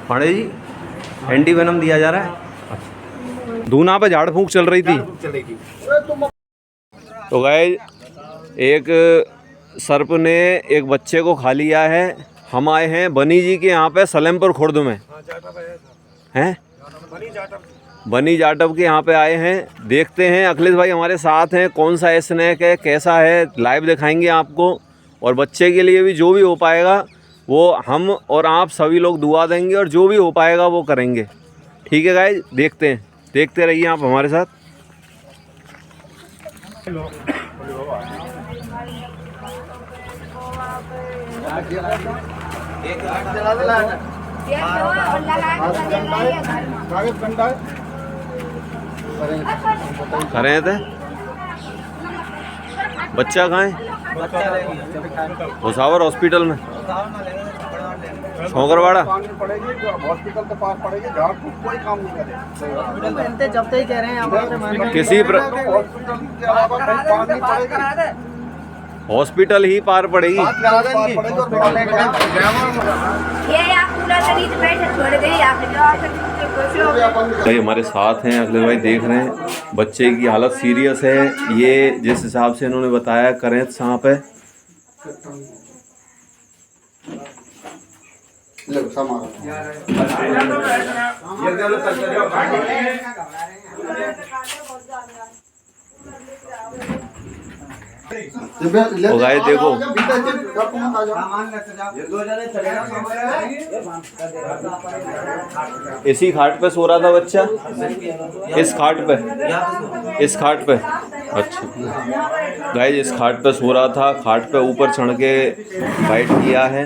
Pandey ji anti venom दिया जा रहा है। दूना पे झाड़ फूंक चल रही थी। तो गाइस एक सर्प ने एक बच्चे को खा लिया है। हम आए हैं बनी जी के यहाँ पे सलेमपुर खुर्द में हैं, बनी जाटव के यहाँ पे आए हैं। देखते हैं अखिलेश भाई हमारे साथ हैं, कौन सा स्नैक है, कैसा है, लाइव दिखाएंगे आपको। और बच्चे के लिए भी जो भी हो पाएगा वो हम और आप सभी लोग दुआ देंगे और जो भी हो पाएगा वो करेंगे। ठीक है गाइस, देखते हैं, देखते रहिए आप हमारे साथ। करें थे बच्चा कहाँ है? भुसावर हॉस्पिटल में, शोकरवाड़ा हॉस्पिटल के पास पड़ेगी। झाड़ फूक कोई काम नहीं करे। जब तक कह रहे हैं किसी हॉस्पिटल के अलावा कहीं पार नहीं पड़ेगी। हॉस्पिटल ही पार पड़ेगी। भाई हमारे साथ हैं अखिलेश भाई, देख रहे हैं बच्चे की हालत सीरियस है। ये जिस हिसाब से इन्होंने बताया करेंट सांप है। तो गाइस देखो इसी खाट पे सो रहा था बच्चा, इस खाट पे, इस खाट पे। अच्छा गाइस इस खाट पे सो रहा था, खाट पे ऊपर चढ़ के बाइट किया है।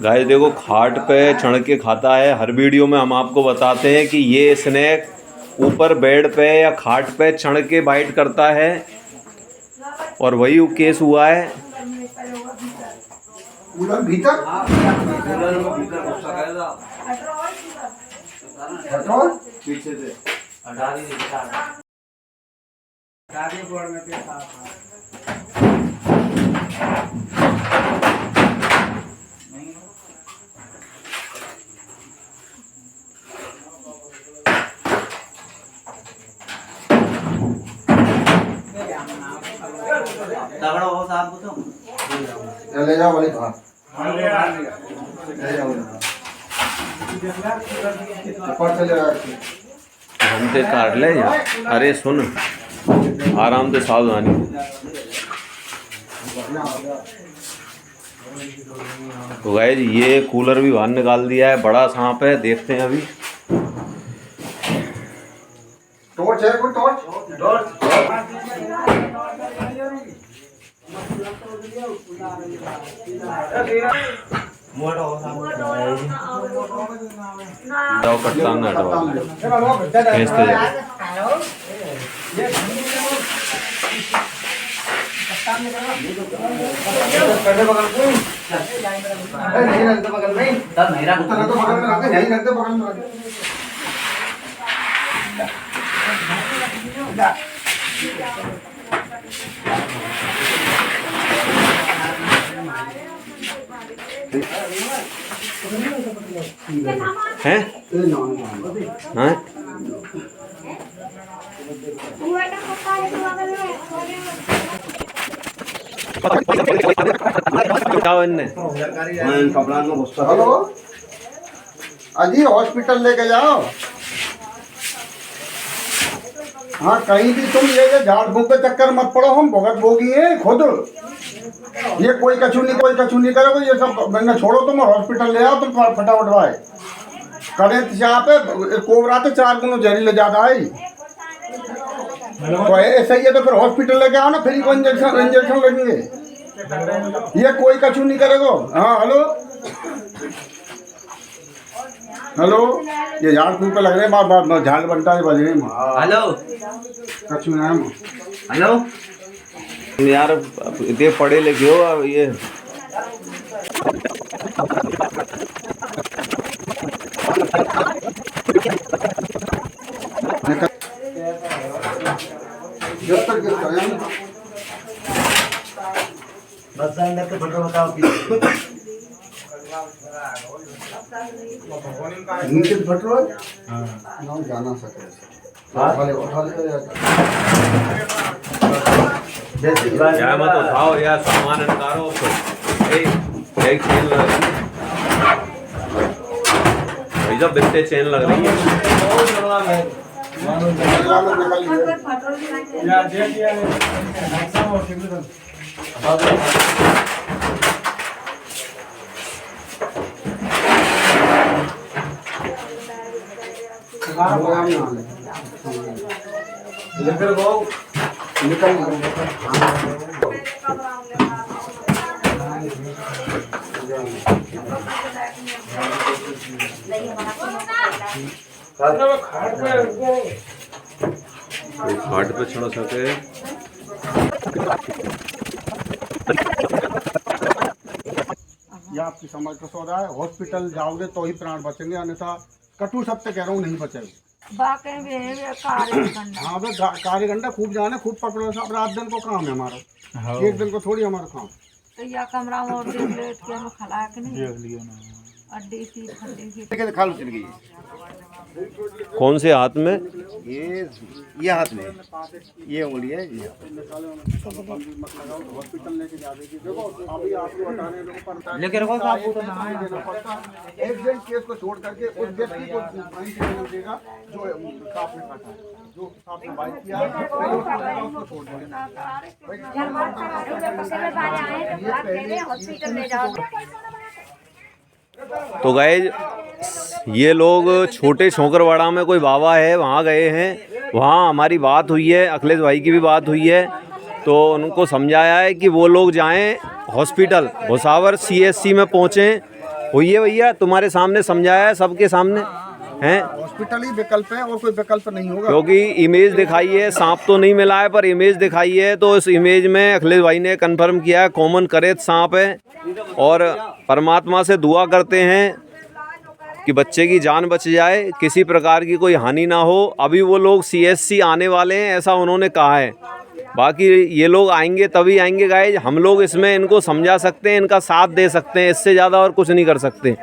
गाइस देखो खाट पे चढ़ के खाता है। हर वीडियो में हम आपको बताते हैं कि ये स्नैक ऊपर बेड पे या खाट पे चढ़ के बाइट करता है, और वही केस हुआ है। भीतर पीछे से तगड़ा हो साहब को तो ले जाओ वाले कहा हम ते काट ले यार। अरे सुन आराम से सावधानी। तो गाइस ये कूलर भी बाहर निकाल दिया है, बड़ा सांप है। देखते हैं अभी। टॉर्च है, कोई टॉर्च? जाओ कटता ना हटवा भेजते जाओ। हैं? हाँ? हेलो अजी हॉस्पिटल लेके जाओ। हाँ कहीं भी तुम ये झाड़ फूक के चक्कर मत पड़ो, हम भुगत भोगी हैं खुद। ये कोई कछु नहीं करोगे। ये सब मैंने छोड़ो, तुम हॉस्पिटल ले आओ। तुम फटाफट भाई करें यहाँ पे कोबरा तो 4 गुना जहरीला ज्यादा है। तो ऐसा ही है तो फिर हॉस्पिटल लेके आओ ना, फ्री को इंजेक्शन लगेंगे। ये कोई कछु नहीं करेगा। हाँ हेलो हेलो, ये झाड़ फूक पे लग रहे हैं, बार बार झाड़ बनता है बज रहे हैं। हेलो कछु नाम हेलो यार इतने पढ़े लिखे हो अब ये जब तक बस अंदर के फोटो बताओ नीचे फट रहा है। हाँ जाना सके उठा ले क्या मत उठाओ यार, सामान निकालो। एक चेन लग रही है भाई साहब, बिस्ते चेन लग रही है। कोई खाट पे चढ़ सके। ये आपकी समझ का सौदा है। हॉस्पिटल जाओगे तो ही प्राण बचेंगे, अन्यथा कटु सत्य कह रहा हूँ नहीं बचेंगे। हाँ भाई कार्यगंडा खूब जाने, खूब पकड़ो सब। रात दिन को काम है हमारा, एक दिन को थोड़ी हमारा काम। तो या कमरा में और देख ले कि हम खला के नहीं देख लियो ना अड्डी सी फड्डी सी खाल चल गई कौन से हाथ में? ये हाथ में ये उंगली है ये। हॉस्पिटल लेके जाने की देखो, अभी आपको बताने लोगों पर लेके रखो साहब को तो ना देना पड़ता है। एक्सीडेंट केस को छोड़ करके उस व्यक्ति को फाइन देगा जो सांप ने काटा है, जो सांप ने बाइट किया है, उसको छोड़ देंगे। हॉस्पिटल ले जाओ। तो गाइज ये लोग छोटे छोकरवाड़ा में कोई बाबा है, वहाँ गए हैं। वहाँ हमारी बात हुई है, अखिलेश भाई की भी बात हुई है। तो उनको समझाया है कि वो लोग जाएं हॉस्पिटल भुसावर CSC में पहुँचें। हुई है भैया, तुम्हारे सामने समझाया है, सबके सामने हैं। हॉस्पिटल ही विकल्प है और कोई विकल्प नहीं होगा। क्योंकि इमेज दिखाई है, सांप तो नहीं मिला है पर इमेज दिखाई है। तो इस इमेज में अखिलेश भाई ने कंफर्म किया है कॉमन करेत सांप है। और परमात्मा से दुआ करते हैं कि बच्चे की जान बच जाए, किसी प्रकार की कोई हानि ना हो। अभी वो लोग CSC आने वाले हैं, ऐसा उन्होंने कहा है। बाकी ये लोग आएंगे तभी आएंगे गाइज। हम लोग इसमें इनको समझा सकते हैं, इनका साथ दे सकते हैं, इससे ज़्यादा और कुछ नहीं कर सकते।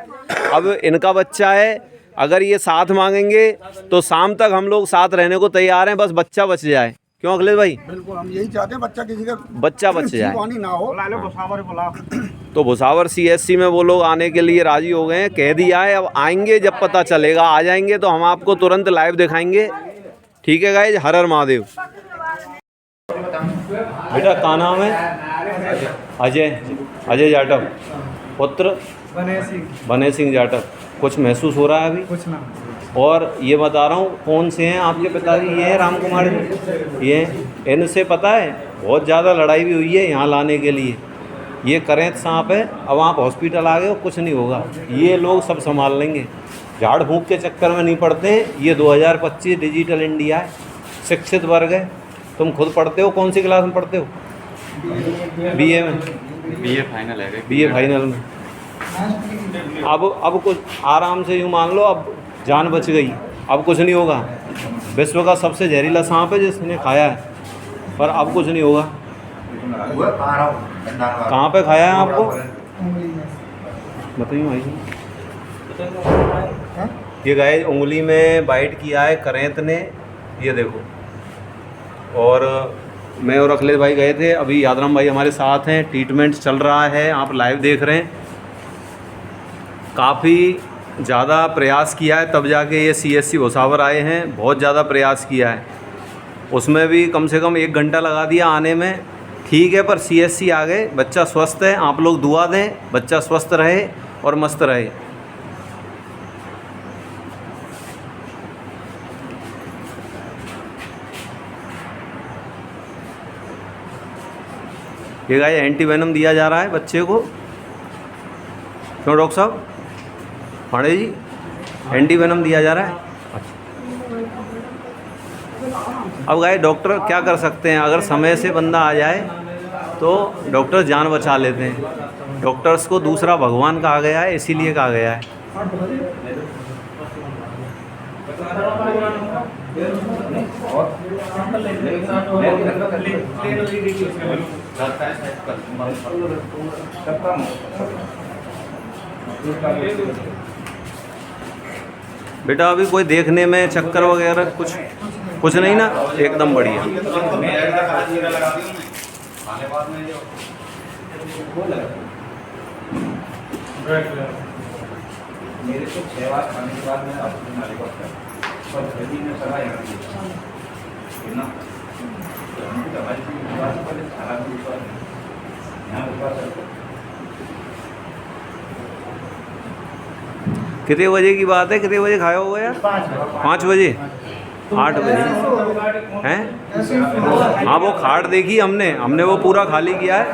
अब इनका बच्चा है, अगर ये साथ मांगेंगे तो शाम तक हम लोग साथ रहने को तैयार हैं, बस बच्चा बच जाए। क्यों अखिलेश भाई? बिल्कुल, हम यही चाहते हैं बच्चा किसी का बच्चा बच जाए, जीवानी ना हो। तो भुसावर CSC में वो लोग आने के लिए राजी हो गए हैं, कह दिया है। अब आएंगे जब पता चलेगा, आ जाएंगे तो हम आपको तुरंत लाइव दिखाएंगे। ठीक है गाइज, हर हर महादेव। बेटा का नाम है? अजय जाटव, पुत्र बने सिंह जाटव। कुछ महसूस हो रहा है अभी? कुछ ना। और ये बता रहा हूँ, कौन से हैं आपके पिताजी? ये हैं राम कुमार जी, ये इनसे पता है बहुत ज़्यादा लड़ाई भी हुई है यहाँ लाने के लिए। ये करेंत सांप है। अब आप हॉस्पिटल आ गए हो, कुछ नहीं होगा, ये लोग सब संभाल लेंगे। झाड़ फूँक के चक्कर में नहीं पड़ते हैं। ये 2025 डिजिटल इंडिया है, शिक्षित वर्ग है। तुम खुद पढ़ते हो, कौन सी क्लास में पढ़ते हो? BA में? BA फाइनल है। BA फाइनल में। अब कुछ आराम से यूँ मान लो, अब जान बच गई, अब कुछ नहीं होगा। विश्व का सबसे जहरीला सांप है जिसने खाया है, पर अब कुछ नहीं होगा। कहाँ पे खाया है आपको बताइए भाई? ये गाय उंगली में बाइट किया है करेंत ने, ये देखो। और मैं और अखिलेश भाई गए थे, अभी यादराम भाई हमारे साथ हैं। ट्रीटमेंट चल रहा है, आप लाइव देख रहे हैं। काफ़ी ज़्यादा प्रयास किया है तब जाके ये CSC भुसावर आए हैं। बहुत ज़्यादा प्रयास किया है, उसमें भी कम से कम 1 घंटा लगा दिया आने में। ठीक है, पर CSC आ गए, बच्चा स्वस्थ है। आप लोग दुआ दें, बच्चा स्वस्थ रहे और मस्त रहे। ये गाय एंटीवेनम दिया जा रहा है बच्चे को। क्यों डॉक्टर साहब? पांडे जी एंटी वेनम दिया जा रहा है। अब गाय डॉक्टर क्या कर सकते हैं, अगर समय से बंदा आ जाए तो डॉक्टर जान बचा लेते हैं। डॉक्टर्स को दूसरा भगवान कहा गया है, इसीलिए कहा गया है। बेटा अभी कोई देखने में चक्कर वगैरह कुछ नहीं ना, एकदम बढ़िया। मेरे को 6 बार खाने के बाद मैं अपने मालिक को और जल्दी में सलाह यहाँ दी ना दवाई की बात पर सारा ऊपर यहाँ ऊपर कितने बजे की बात है, कितने बजे खाया होगा यार? 5 बजे 8 बजे हैं? हाँ वो खाट देखी हमने वो पूरा खाली किया है।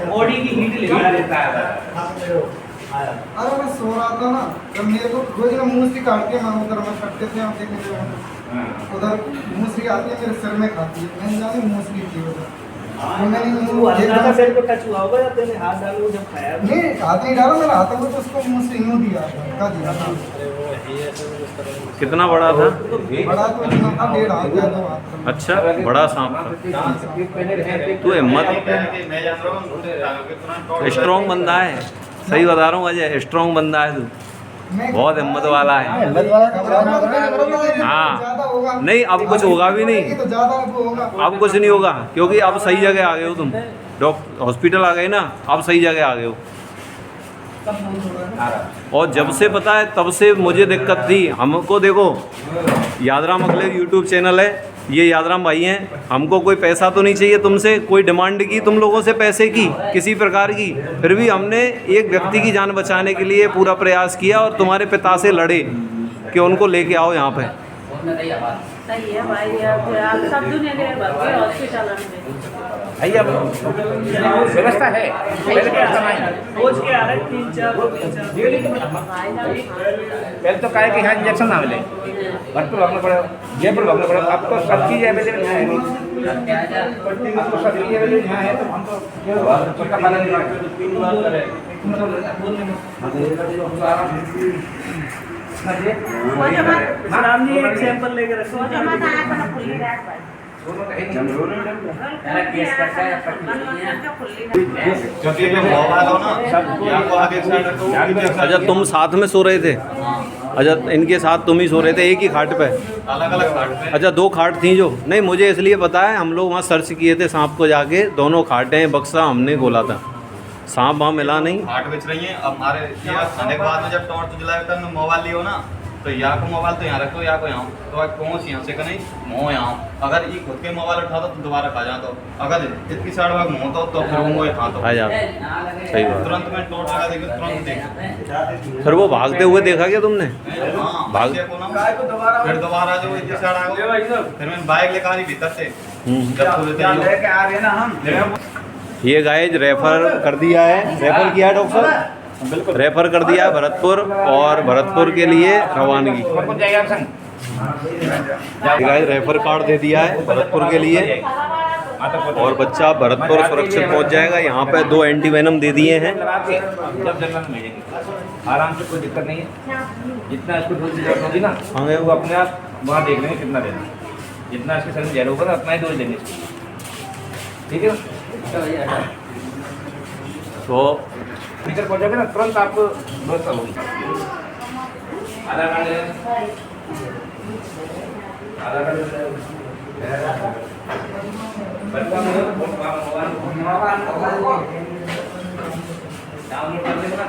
बॉडी की हीट लेता रहता है। अरे मैं सो रहा था ना, जब मेरे को रोज ना मूसली काट के मैं उधर मैं छटके से आते थे उधर मूसली आती है मेरे सिर में खाती है, मैंने जानी मूसली थी उधर। तो सिर को टच हुआ होगा या तेरे हाथ डालो जब खाया? नहीं हाथ नहीं डाला, मेरा हाथ में तो उसको मूसली यूं दिया था, दिया था। कितना बड़ा था? बड़ा तो इतना था, 1.5 हाथ या 2 हाथ। अच्छा बड़ा सांप था। तू हिम्मत स्ट्रॉन्ग बंदा है, सही बता रहा हूँ अजय, स्ट्रॉन्ग बंदा है तू, बहुत हिम्मत वाला है। हाँ नहीं अब कुछ होगा भी नहीं, अब कुछ नहीं होगा क्योंकि अब सही जगह आ गए हो तुम, हॉस्पिटल आ गए ना, अब सही जगह आ गए हो। और जब से पता है तब से मुझे दिक्कत थी। हमको देखो यादराम अखिलेश यूट्यूब चैनल है, ये यादराम भाई हैं, हमको कोई पैसा तो नहीं चाहिए तुमसे, कोई डिमांड की तुम लोगों से पैसे की किसी प्रकार की, फिर भी हमने एक व्यक्ति की जान बचाने के लिए पूरा प्रयास किया और तुम्हारे पिता से लड़े कि उनको लेके आओ यहाँ पे। सही है भाई, आप सब दुनिया के हॉस्पिटल में भैया व्यवस्था है, रोज के आ रहे 3-4 पहले तो काहे कि यहाँ इंजेक्शन ना मिले, भरपूर भागना पड़े, जयपुर भागना पड़े। अब तो सब चीज़ अवेलेबल है, सब चीज़ अवेलेबल यहाँ है, तो हम तो सबका पालन एक सैंपल लेकर रखो। अच्छा तुम साथ में सो रहे थे? अच्छा इनके साथ तुम ही सो रहे थे एक ही खाट पे? अलग-अलग खाट पे। अच्छा 2 खाट थी जो? नहीं मुझे इसलिए पता है, हम लोग वहाँ सर्च किए थे सांप को जाके, दोनों खाटें बक्सा हमने खोला था, सांप वहाँ मिला नहीं। खाट बेच रही है। अब हमारे यहाँ खाने के बाद में जब टॉर्च जलाए तब मोबाइल लियो ना, तो यहाँ को मोबाइल तो यहाँ रखो, यहाँ को यहाँ, तो कौन सी यहाँ से कहीं मोह यहाँ, अगर ये खुद के मोबाइल उठा तो दोबारा खा जाता, अगर इतनी साइड भाग मोह तो फिर वो खा तो आ जा। सही बात। तुरंत में टॉर्च लगा देगी, तुरंत देख। फिर वो भागते हुए देखा क्या तुमने? हाँ भाग फिर दोबारा जो इतनी साइड आ गई, फिर मैंने बाइक लेकर आ रही भीतर से, जब लेके आ रहे ना हम। ये गाइस रेफर कर दिया है, रेफर किया है डॉक्टर, बिल्कुल रेफर कर दिया है भरतपुर, और भरतपुर के लिए रवानगी। गाइस रेफर कार्ड दे दिया है भरतपुर के लिए, और बच्चा भरतपुर सुरक्षित पहुंच जाएगा। यहाँ पे 2 एंटी वेनम दे दिए हैं। आराम से, कोई दिक्कत नहीं है, जितना इसको डोज जरूरत होगी ना वो अपने आप वहाँ देख लेंगे कितना देना, जितना इसके शरीर में जहर होगा ना उतना ही डोज देंगे, ठीक है। तो भीतर पहुँचोगे ना तुरंत आपको व्यवस्था होगी। आधार कार्ड डाउनलोड कर देना,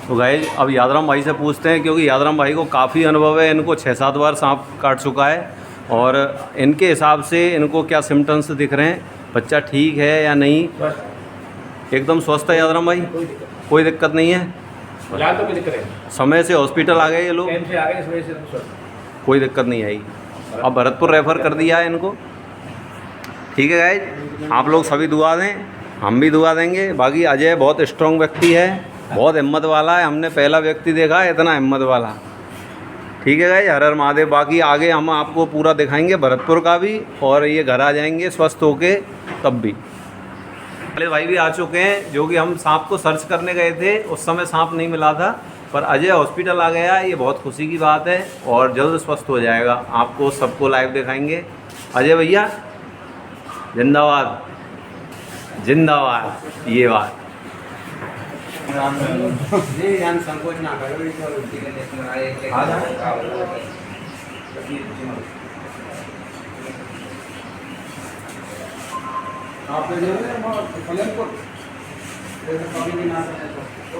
तो गाइस अब यादराम भाई से पूछते हैं, क्योंकि यादराम भाई को काफ़ी अनुभव है, इनको 6-7 बार सांप काट चुका है, और इनके हिसाब से इनको क्या सिम्टम्स दिख रहे हैं बच्चा ठीक है या नहीं? एकदम स्वस्थ है यादराम भाई, कोई दिक्कत नहीं है? फिलहाल तो कोई दिक्कत है, समय से हॉस्पिटल आ गए ये लोग, टाइम से आगे इस वजह से तो कोई दिक्कत नहीं आई। अब भरतपुर रेफ़र कर दिया है इनको। ठीक है गाइज, आप लोग सभी दुआ दें, हम भी दुआ देंगे। बाकी अजय बहुत स्ट्रॉन्ग व्यक्ति है, बहुत हिम्मत वाला है, हमने पहला व्यक्ति देखा है इतना हिम्मत वाला। ठीक है गाइज, हर हर महादेव। बाकी आगे हम आपको पूरा दिखाएंगे भरतपुर का भी, और ये घर आ जाएंगे स्वस्थ होके तब भी। पहले भाई भी आ चुके हैं, जो कि हम सांप को सर्च करने गए थे, उस समय सांप नहीं मिला था, पर अजय हॉस्पिटल आ गया, ये बहुत खुशी की बात है और जल्द स्वस्थ हो जाएगा। आपको सबको लाइव दिखाएंगे। अजय भैया जिंदाबाद, जिंदाबाद। ये बात संकोच ना करो,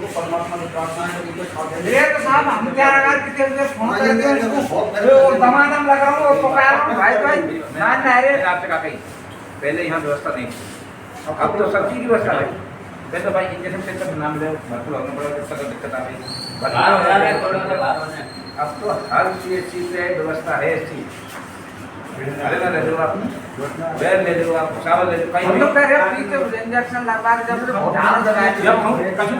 परमात्मा से प्रार्थना है कि तो साहब हम क्या लगा कितने बजे फोन करते हैं उसको दमादम लगा हूं और पकाया हूं भाई ना रे रात का कहीं पहले यहाँ व्यवस्था नहीं, अब तो सब चीज की व्यवस्था है। पहले तो भाई इंजेक्शन सेंटर नाम ले भरपूर होना पड़ेगा, दिक्कत आ रही है। अब तो हर चीज पे व्यवस्था है अच्छी। अरे ना ले लो आप, बैर ले लो आप, चावल ले लो, हम लोग कह रहे हैं फ्री से इंजेक्शन लगवा दे, जब ध्यान लगाए जब हम कछु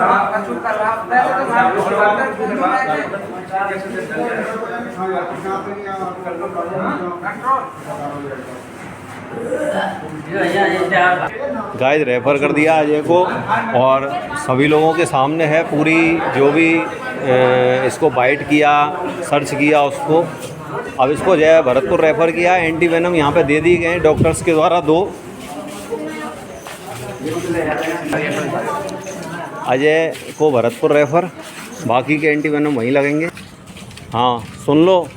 कर रहा पहले तो गाइस रेफ़र कर दिया अजय को, और सभी लोगों के सामने है पूरी, जो भी इसको बाइट किया, सर्च किया उसको। अब इसको जो है भरतपुर रेफ़र किया, एंटी वेनम यहाँ पे दे दी गए डॉक्टर्स के द्वारा 2। अजय को भरतपुर रेफ़र, बाकी के एंटी वेनम वहीं लगेंगे। हाँ सुन लो,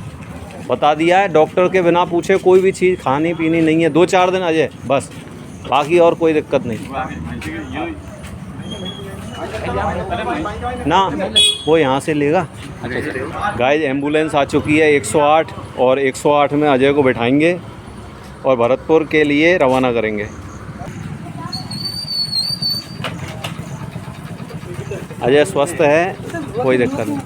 बता दिया है, डॉक्टर के बिना पूछे कोई भी चीज़ खानी पीनी नहीं है 2-4 दिन अजय, बस, बाकी और कोई दिक्कत नहीं ना, वो यहाँ से लेगा। गाइस एम्बुलेंस आ चुकी है 108, और 108 में अजय को बिठाएंगे और भरतपुर के लिए रवाना करेंगे। अजय स्वस्थ है, कोई दिक्कत नहीं।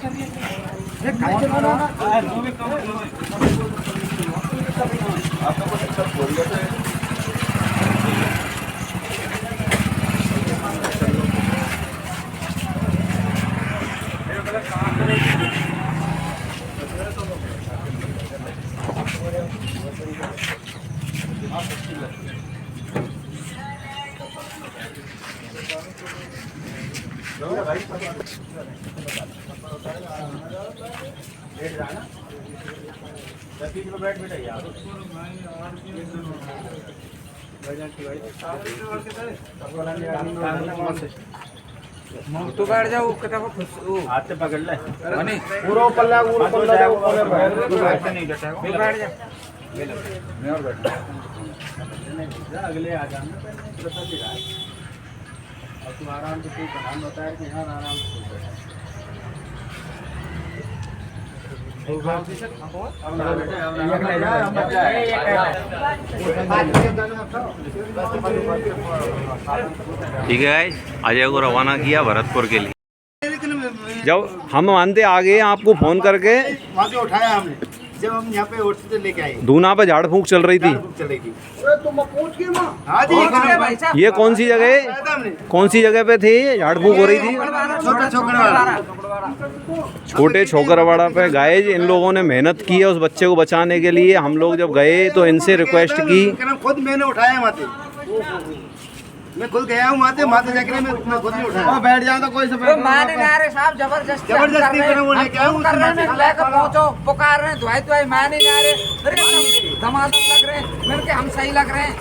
तो बैठ जाओ, हाथ से पकड़ ले, पूरा पल्ला नहीं बैठ जा। अगले आ जाना और तू आराम से कोई प्रधान बताया कि यहाँ आराम से ठीक है गाइस, अजय को रवाना किया भरतपुर के लिए। जब हम मानते आ गए आपको फ़ोन करके, वहाँ से उठाया हमने, जब हम यहाँ पे हॉस्पिटल लेके आए, दूना पे झाड़ फूंक चल रही थी। हाँ जी, ये कौन सी जगह है, कौन सी जगह पे थे झाड़ फूंक हो रही थी? छोटे छोकरवाड़ा पे। गाइस इन लोगों ने मेहनत की है उस बच्चे को बचाने के लिए। हम लोग जब गए तो इनसे रिक्वेस्ट की, खुद मैंने उठाया माते, मैं खुद गया हूँ माते जाकर मैं खुद नहीं उठाया। बैठ जाओ तो कोई माने ना रे साहब, जबरदस्ती कर रहे हैं, लेकर पहुंचो, पुकार रहे हैं, दुआई माने ना रे, धमाधम लग रहे हैं, मेरे के हम सही लग रहे हैं।